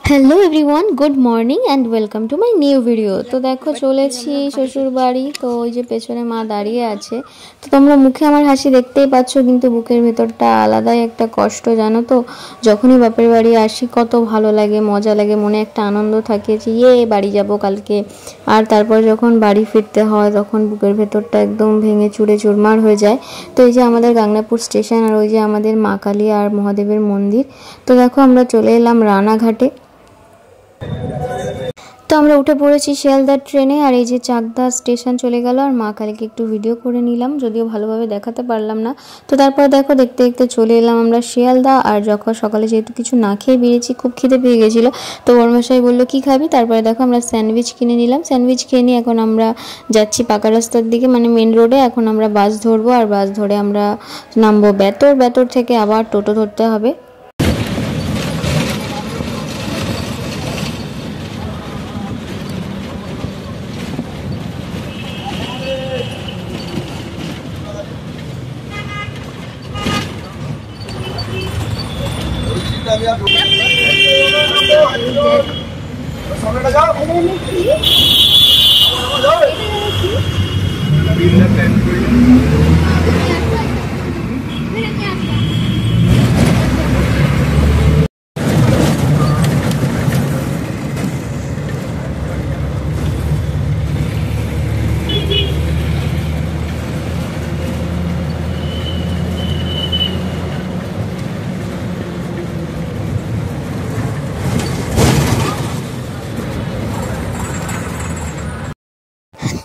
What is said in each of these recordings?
Hello everyone, good morning and welcome to my new video. তো দেখো চলেছি শ্বশুর বাড়ি। তো ওই যে পেছনে মা দাঁড়িয়ে আছে। তো তোমরা মুখে আমার হাসি দেখতেই পাচ্ছ, কিন্তু বুকের ভেতরটা আলাদাই একটা কষ্ট, জানো তো। যখনই বাপের বাড়ি আসি কত ভালো লাগে, মজা লাগে, মনে একটা আনন্দ থাকে যে বাড়ি যাব কালকে। আর তারপর যখন বাড়ি ফিরতে হয় তখন বুকের ভেতরটা একদম ভেঙে চুরে চুরমার হয়ে যায়। তো এই যে আমাদের গাংনাপুর স্টেশন, আর ওই যে আমাদের মা কালী আর মহাদেবের মন্দির। তো দেখো আমরা চলে এলাম রানাঘাটে। তো আমরা উঠে পড়েছি শিয়ালদার ট্রেনে, আর এই যে চাকদা স্টেশন চলে গেল। আর মা কালীকে একটু ভিডিও করে নিলাম, যদিও ভালোভাবে দেখাতে পারলাম না। তো তারপর দেখো দেখতে দেখতে চলে এলাম আমরা শিয়ালদা। আর যখন সকালে যেহেতু কিছু না খেয়ে বেরিয়েছি, খুব খিদে পেয়ে গেছিলো। তো বড়মশাই বললো কি খাবি, তারপরে দেখো আমরা স্যান্ডউইচ কিনে নিলাম। স্যান্ডউইচ খেয়ে নিয়ে এখন আমরা যাচ্ছি পাকা রাস্তার দিকে, মানে মেন রোডে। এখন আমরা বাস ধরবো, আর বাস ধরে আমরা নামবো বেতর। বেতর থেকে আবার টোটো ধরতে হবে।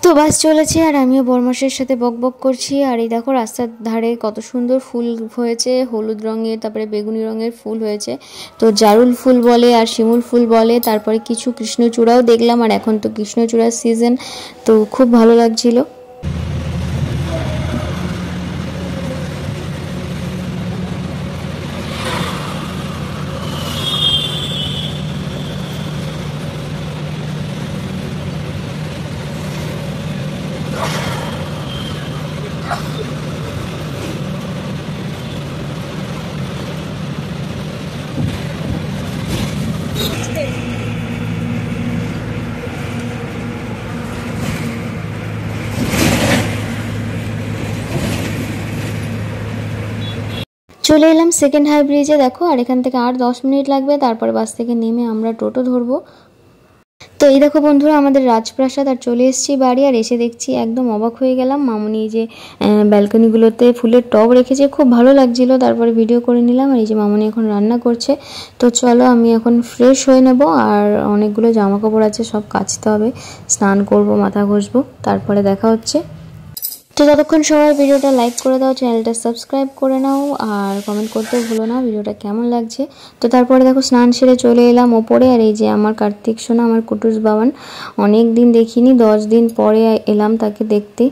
তো বাস চলেছে, আর আমিও বরমাসের সাথে বক বক করছি। আর এই দেখো রাস্তার ধারে কত সুন্দর ফুল হয়েছে, হলুদ রঙের, তারপরে বেগুনি রঙের ফুল হয়েছে। তো জারুল ফুল বলে আর শিমুল ফুল বলে, তারপরে কিছু কৃষ্ণচূড়াও দেখলাম। আর এখন তো কৃষ্ণচূড়ার সিজন, তো খুব ভালো লাগছিল। চলে এলাম সেকেন্ড হাই ব্রিজে, দেখো। আর এখান থেকে আর 10 মিনিট লাগবে, তারপরে বাস থেকে নেমে আমরা টোটো ধরবো। তো এই দেখো বন্ধুরা আমাদের রাজপ্রাসাদ, আর চলে এসেছি বাড়ি। আর এসে দেখছি একদম অবাক হয়ে গেলাম, মামুনি যে ব্যালকনিগুলোতে ফুলের টব রেখেছে, খুব ভালো লাগছিল। তারপরে ভিডিও করে নিলাম। আর এই যে মামুনি এখন রান্না করছে। তো চলো আমি এখন ফ্রেশ হয়ে নেব, আর অনেকগুলো জামা কাপড় আছে, সব কাচতে হবে। স্নান করব, মাথা ঘষবো, তারপরে দেখা হচ্ছে। তো ততক্ষণ সবাই ভিডিওটা লাইক করে দাও, চ্যানেলটা সাবস্ক্রাইব করে নাও, আর কমেন্ট করতে ভুলো না ভিডিওটা কেমন লাগছে। তো তারপরে দেখো স্নান সেরে চলে এলাম ওপরে। আর এই যে আমার কার্তিক সোনা, আমার কুটুস বাবান, অনেক দিন দেখিনি, 10 দিন পরে এলাম তাকে দেখতে।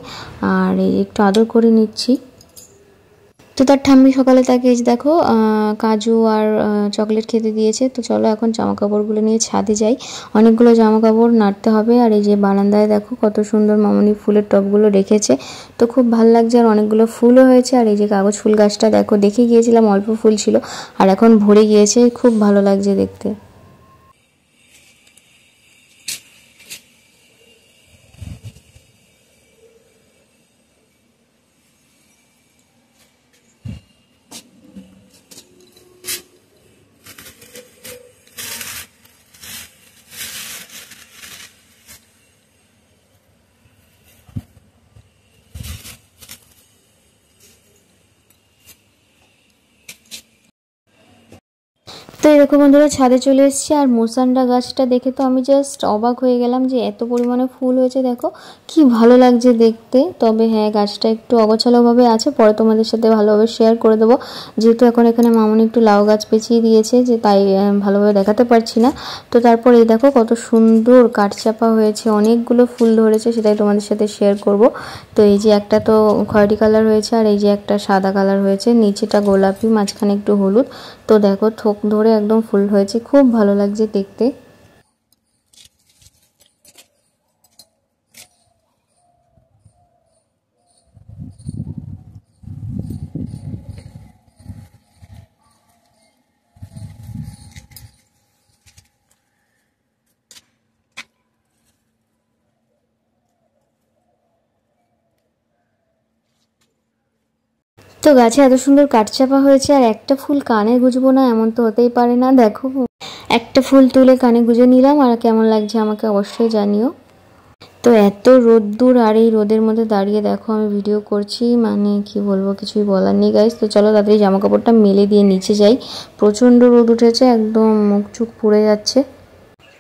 আর এই একটু আদর করে নিচ্ছি। তো তার ঠাম্মি সকালে তাকে এই যে দেখো কাজু আর চকলেট খেতে দিয়েছে। তো চলো এখন জামা কাপড়গুলো নিয়ে ছাদে যাই, অনেকগুলো জামা কাপড় নাড়তে হবে। আর এই যে বারান্দায় দেখো কত সুন্দর মামুনি ফুলের টবগুলো রেখেছে, তো খুব ভালো লাগছে। আর অনেকগুলো ফুলও হয়েছে। আর এই যে কাগজ ফুল গাছটা দেখো, দেখে গিয়েছিলাম অল্প ফুল ছিল, আর এখন ভরে গিয়েছে, খুব ভালো লাগছে দেখতে। তো এরকম বন্ধুরা ছাদে চলে এসেছি। আর মোসান্ডা গাছটা দেখে তো আমি জাস্ট অবাক হয়ে গেলাম যে এত পরিমাণে ফুল হয়েছে, দেখো কি ভালো লাগছে দেখতে। তবে হ্যাঁ, গাছটা একটু অগোছালোভাবে আছে, পরে তোমাদের সাথে ভালোভাবে শেয়ার করে দেবো। যেহেতু এখন এখানে মামুনি একটু লাউ গাছ পেঁচিয়ে দিয়েছে, যে তাই ভালোভাবে দেখাতে পারছি না। তো তারপর এই দেখো কত সুন্দর কাঠচাপা হয়েছে, অনেকগুলো ফুল ধরেছে, সেটাই তোমাদের সাথে শেয়ার করব। তো এই যে একটা তো খয়েরি কালার হয়েছে, আর এই যে একটা সাদা কালার হয়েছে, নিচেটা গোলাপি, মাঝখানে একটু হলুদ। তো দেখো থোক ধরে একদম ফুল হয়েছে, খুব ভালো লাগছে দেখতে। তো গাছে এত সুন্দর কাঠচাপা হয়েছে, আর একটা ফুল কানে গুজবো না এমন তো হতেই পারে না। দেখো একটা ফুল তুলে কানে গুজে নিলাম, আর কেমন লাগছে আমাকে অবশ্যই জানিও। তো এত রোদ্দুর, আর এই রোদের মধ্যে দাঁড়িয়ে দেখো আমি ভিডিও করছি, মানে কি বলবো, কিছুই বলার নেই গাইস। তো চলো তাড়াতাড়ি জামা কাপড়টা মেলে দিয়ে নিচে যাই, প্রচণ্ড রোদ উঠেছে, একদম মুখ চুখ পুড়ে যাচ্ছে।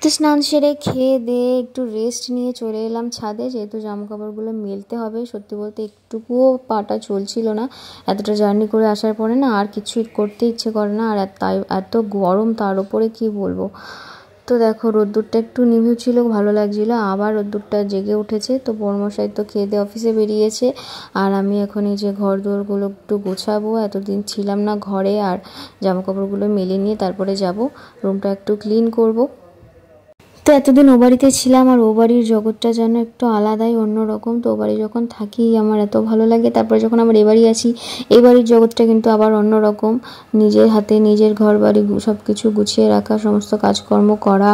তো স্নান সেরে খেয়ে দিয়ে একটু রেস্ট নিয়ে চলে এলাম ছাদে, যেহেতু জামা কাপড়গুলো মেলতে হবে। সত্যি বলতে একটুকুও পাটা চলছিল না, এতটা জার্নি করে আসার পরে না আর কিছুই করতে ইচ্ছে করে না, আর তাই এত গরম, তার উপরে কি বলবো। তো দেখো রোদ্দুরটা একটু নিভু ছিল, ভালো লাগছিল, আবার রোদ্দুরটা জেগে উঠেছে। তো বড়মশাই তো খেয়ে দিয়ে অফিসে বেরিয়েছে, আর আমি এখন এই যে ঘর দুয়ারগুলো একটু গোছাবো, এতদিন ছিলাম না ঘরে, আর জামা কাপড়গুলো মেলে নিয়ে তারপরে যাব, রুমটা একটু ক্লিন করব। তো এতদিন ও বাড়িতে ছিলাম, আর ও বাড়ির জগৎটা যেন একটু আলাদাই অন্যরকম। তো ও বাড়ি যখন থাকি আমার এত ভালো লাগে, তারপরে যখন আবার এ বাড়ি আসি, এই বাড়ির জগৎটা কিন্তু আবার অন্যরকম। নিজের হাতে নিজের ঘর বাড়ি সব কিছু গুছিয়ে রাখা, সমস্ত কাজকর্ম করা,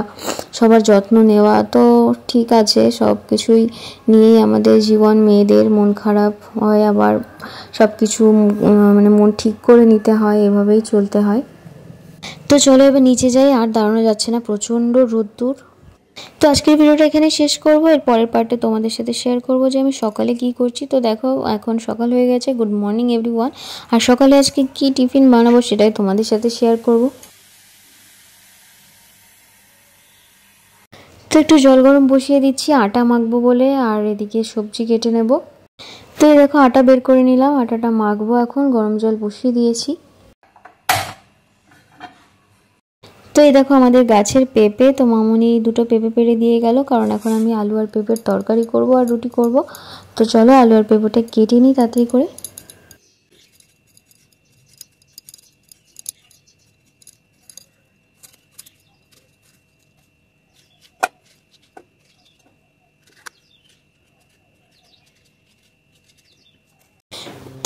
সবার যত্ন নেওয়া, তো ঠিক আছে, সব কিছুই নিয়েই আমাদের জীবন। মেয়েদের মন খারাপ হয়, আবার সব কিছু মানে মন ঠিক করে নিতে হয়, এভাবেই চলতে হয়। তো চলো এবার নিচে যাই, আর দাঁড়ানো যাচ্ছে না, প্রচণ্ড রোদ্দুর। তো আজকের ভিডিওটা এখানে শেষ করব, এর পরের পার্টে তোমাদের সাথে শেয়ার করব যে আমি সকালে কি করছি। তো দেখো এখন সকাল হয়ে গেছে, গুড মর্নিং এভরিওয়ান। আর সকালে আজকে কি টিফিন বানাবো সেটাই তোমাদের সাথে শেয়ার করব। তো একটু জল গরম বসিয়ে দিচ্ছি আটা মাখবো বলে, আর এদিকে সবজি কেটে নেব। তো এই দেখো আটা বের করে নিলাম, আটাটা মাখবো, এখন গরম জল বসিয়ে দিয়েছি। তো এই দেখো আমাদের গাছের পেঁপে, তো মামুনি দুটো পেঁপে পেড়ে দিয়ে গেল, কারণ এখন আমি আলু আর পেঁপের তরকারি করব আর রুটি করব। তো চলো আলু আর পেঁপেটা কেটে নিই তাড়াতাড়ি করে।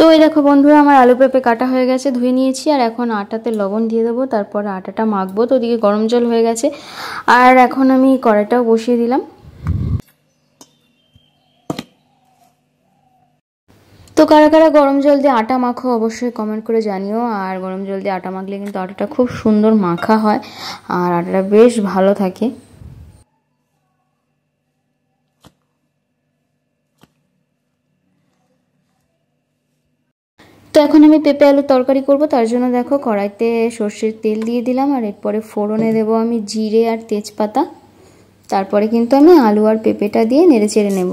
তো এই দেখো বন্ধুরা আমার আলু পেঁপে কাটা হয়ে গেছে, ধুয়ে নিয়েছি, আর এখন আটাতে লবণ দিয়ে দেবো, তারপর আটাটা মাখবো। তো ওদিকে গরম জল হয়ে গেছে, আর এখন আমি কড়াইটাও বসিয়ে দিলাম। তো কারা কারা গরম জল দিয়ে আটা মাখো অবশ্যই কমেন্ট করে জানিও, আর গরম জল দিয়ে আটা মাখলে কিন্তু আটাটা খুব সুন্দর মাখা হয়, আর আটাটা বেশ ভালো থাকে। তো এখন আমি পেঁপে আলুর তরকারি করব, তার জন্য দেখো কড়াইতে সর্ষের তেল দিয়ে দিলাম, আর এরপরে ফোড়নে দেবো আমি জিরে আর তেজপাতা। তারপরে কিন্তু আমি আলু আর পেঁপেটা দিয়ে নেড়ে চেড়ে নেব।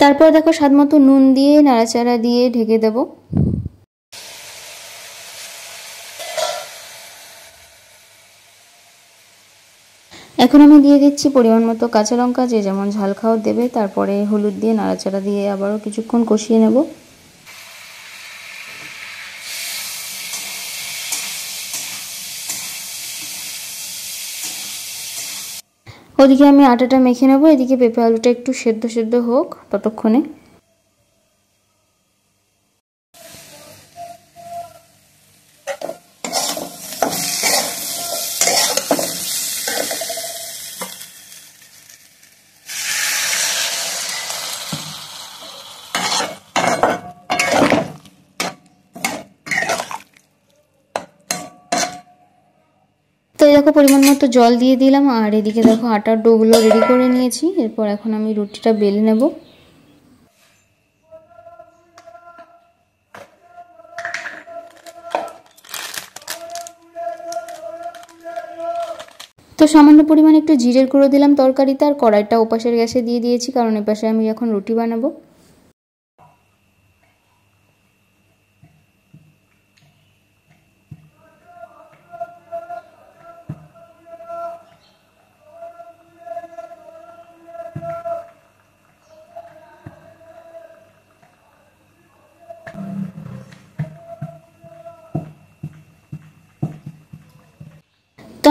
তারপর দেখো স্বাদ মতো নুন দিয়ে নাড়াচাড়া দিয়ে ঢেকে দেব। এখন আমি দিয়ে দিচ্ছি পরিমাণ মতো কাঁচা লঙ্কা, যে যেমন ঝাল খাওয়া দেবে। তারপরে হলুদ দিয়ে নাড়াচাড়া দিয়ে আবারও কিছুক্ষণ কষিয়ে নেব। ওদিকে আমি আটাটা মেখে নেব, এদিকে পেঁপে আলুটা একটু সেদ্ধ সেদ্ধ হোক ততক্ষণে। তো দেখো পরিমাণ মতো জল দিয়ে দিলাম, আর এদিকে দেখো আটার ডোগুলো রেডি করে নিয়েছি। এরপর এখন আমি রুটিটা বেলে নেব। তো সামান্য পরিমাণে একটু জিরের গুঁড়ো দিলাম তরকারিতে, আর কড়াইটা ওপাশের গ্যাসে দিয়ে দিয়েছি, কারণ এপাশে আমি এখন রুটি বানাবো।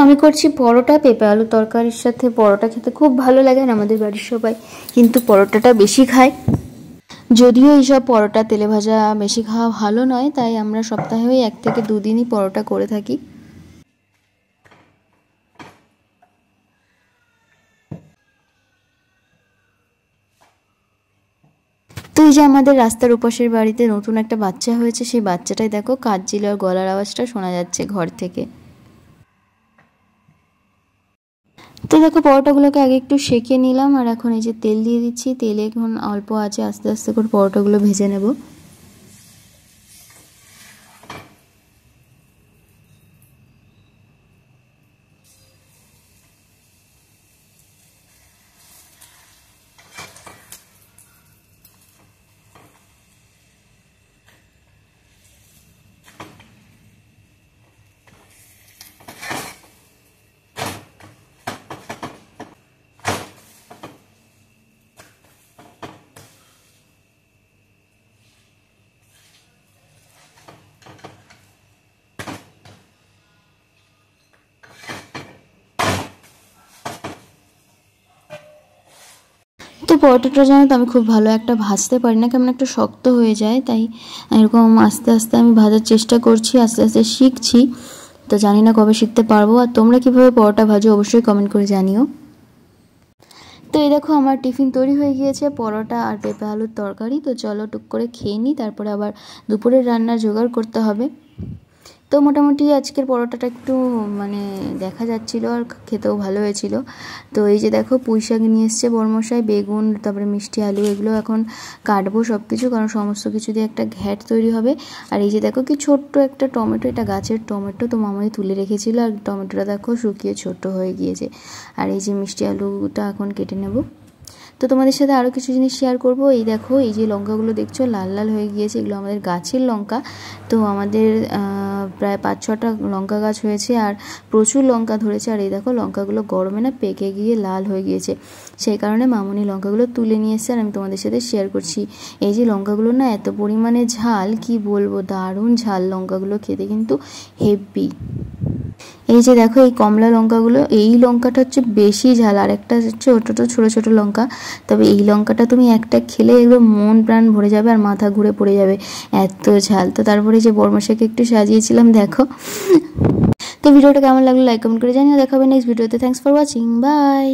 আমি করছি পরোটা, পেঁপে আলু তরকারির সাথে পরোটা খেতে খুব ভালো লাগে আর আমাদের বাড়ির সবাই কিন্তু পরোটাটা বেশি খায়। যদিও এইসব পরোটা তেলে ভাজা বেশি খাওয়া ভালো নয়, তাই আমরা সপ্তাহে ওই 1 থেকে 2 দিনই পরোটা করে থাকি। তো এই যে আমাদের রাস্তার ওপাশের বাড়িতে নতুন একটা বাচ্চা হয়েছে, সেই বাচ্চাটাই দেখো কাঁদছিল আর গলার আওয়াজটা শোনা যাচ্ছে ঘর থেকে। তো দেখো পরোটাগুলোকে আগে একটু সেঁকে নিলাম আর এখন এই যে তেল দিয়ে দিচ্ছি, তেলে এখন অল্প আছে আস্তে আস্তে করে পরোটাগুলো ভেজে নেব। তো পরোটাটা জানো তো আমি খুব ভালো একটা ভাজতে পারি না, কেমন একটা শক্ত হয়ে যায়, তাই এরকম আস্তে আস্তে আমি ভাজার চেষ্টা করছি, আস্তে আস্তে শিখছি। তো জানি না কবে শিখতে পারবো। আর তোমরা কিভাবে পরোটা ভাজো অবশ্যই কমেন্ট করে জানিও। তো এই দেখো আমার টিফিন তৈরি হয়ে গিয়েছে, পরোটা আর পেঁপে আলুর তরকারি। তো চলো টুক করে খেয়ে নিই, তারপরে আবার দুপুরের রান্নার জোগাড় করতে হবে। তো মোটামুটি আজকের পরোটাটা একটু মানে দেখা যাচ্ছিল আর খেতেও ভালো হয়েছিল। তো এই যে দেখো পুঁই শাক নিয়ে এসছে বড়মশাই, বেগুন, তারপরে মিষ্টি আলু, এগুলো এখন কাটবো সব কিছু, কারণ সমস্ত কিছু দিয়ে একটা ঘ্যাট তৈরি হবে। আর এই যে দেখো কি ছোট্ট একটা টমেটো, এটা গাছের টমেটো, তো মামাই তুলে রেখেছিল আর টমেটোটা দেখো শুকিয়ে ছোট হয়ে গিয়েছে। আর এই যে মিষ্টি আলুটা এখন কেটে নেব। তো তোমাদের সাথে আরও কিছু জিনিস শেয়ার করব। এই দেখো এই যে লঙ্কাগুলো দেখছো লাল লাল হয়ে গিয়েছে, এগুলো আমাদের গাছের লঙ্কা। তো আমাদের প্রায় 5-6টা লঙ্কা গাছ হয়েছে আর প্রচুর লঙ্কা ধরেছে। আর এই দেখো লঙ্কাগুলো গরমে না পেকে গিয়ে লাল হয়ে গিয়েছে, সেই কারণে মামুনি লঙ্কাগুলো তুলে নিয়ে এসছে আর আমি তোমাদের সাথে শেয়ার করছি। এই যে লঙ্কাগুলো না এত পরিমাণে ঝাল, কি বলবো, দারুণ ঝাল লঙ্কাগুলো, খেতে কিন্তু হেভি। এই যে দেখো এই কমলা লঙ্কাগুলো, এই লঙ্কাটা হচ্ছে বেশি ঝাল, আর একটা হচ্ছে ওটা তো ছোটো ছোটো লঙ্কা। তবে এই লঙ্কাটা তুমি একটা খেলে একদম মন প্রাণ ভরে যাবে আর মাথা ঘুরে পড়ে যাবে, এত ঝাল। তো তারপরে যে বড়মশাইকে একটু সাজিয়েছিলাম দেখো। তো ভিডিওটা কেমন লাগলো লাইক কমেন্ট করে জানিও, দেখাবে নেক্সট ভিডিওতে। Thanks for watching, by.